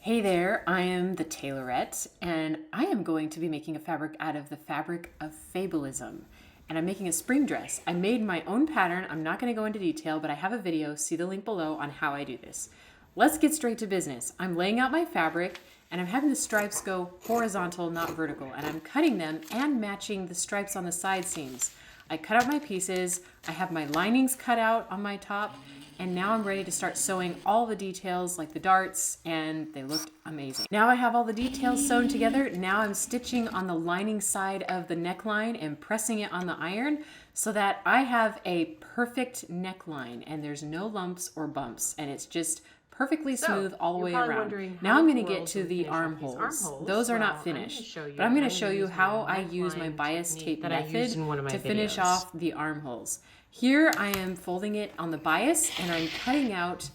Hey there, I am the Tailorette, and I am going to be making a fabric out of the fabric of Fabulism. And I'm making a spring dress. I made my own pattern. I'm not going to go into detail, but I have a video, see the link below, on how I do this. Let's get straight to business. I'm laying out my fabric, and I'm having the stripes go horizontal, not vertical. And I'm cutting them and matching the stripes on the side seams. I cut out my pieces, I have my linings cut out on my top, and now I'm ready to start sewing all the details like the darts, and they looked amazing. Now I have all the details sewn together. Now I'm stitching on the lining side of the neckline and pressing it on the iron so that I have a perfect neckline and there's no lumps or bumps, and it's just perfectly smooth all the way around. Now I'm going to get to the armholes. Those are not finished, but I'm going to show you how I use my bias tape method to finish off the armholes. Here I am folding it on the bias, and I'm cutting out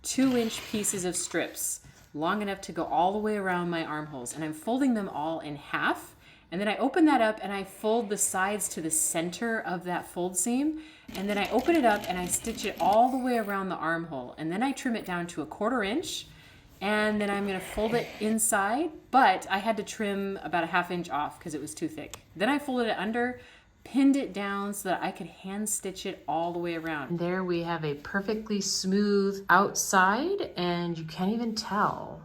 2-inch pieces of strips long enough to go all the way around my armholes, and I'm folding them all in half. And then I open that up and I fold the sides to the center of that fold seam. And then I open it up and I stitch it all the way around the armhole. And then I trim it down to 1/4 inch. And then I'm going to fold it inside, but I had to trim about a 1/2 inch off because it was too thick. Then I folded it under, pinned it down so that I could hand stitch it all the way around. And there we have a perfectly smooth outside, and you can't even tell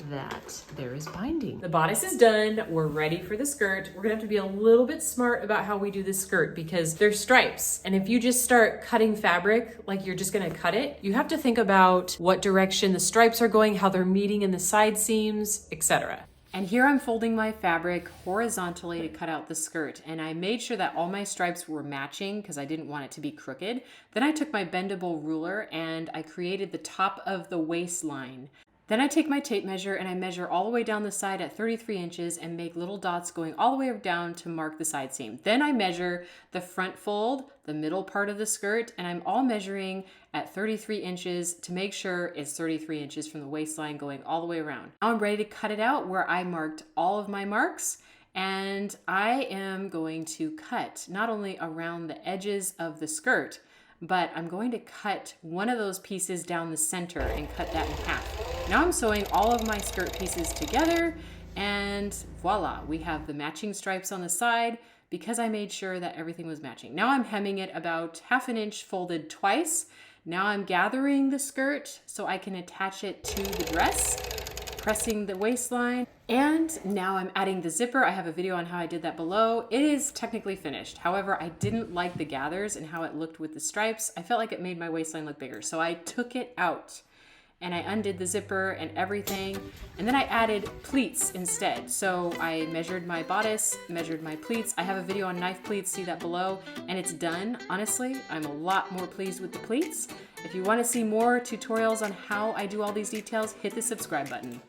that there is binding. The bodice is done. We're ready for the skirt. We're gonna have to be a little bit smart about how we do this skirt because there's stripes. And if you just start cutting fabric like you're just gonna cut it, you have to think about what direction the stripes are going, how they're meeting in the side seams, etc. And here I'm folding my fabric horizontally to cut out the skirt. And I made sure that all my stripes were matching because I didn't want it to be crooked. Then I took my bendable ruler and I created the top of the waistline. Then I take my tape measure and I measure all the way down the side at 33 inches and make little dots going all the way down to mark the side seam. Then I measure the front fold, the middle part of the skirt, and I'm all measuring at 33 inches to make sure it's 33 inches from the waistline going all the way around. Now I'm ready to cut it out where I marked all of my marks. And I am going to cut not only around the edges of the skirt, but I'm going to cut one of those pieces down the center and cut that in half. Now I'm sewing all of my skirt pieces together, and voila, we have the matching stripes on the side because I made sure that everything was matching. Now I'm hemming it about 1/2 inch folded twice. Now I'm gathering the skirt so I can attach it to the dress, pressing the waistline, and now I'm adding the zipper. I have a video on how I did that below. It is technically finished. However, I didn't like the gathers and how it looked with the stripes. I felt like it made my waistline look bigger, so I took it out and I undid the zipper and everything, and then I added pleats instead. So I measured my bodice, measured my pleats. I have a video on knife pleats, see that below, and it's done. Honestly, I'm a lot more pleased with the pleats. If you want to see more tutorials on how I do all these details, hit the subscribe button.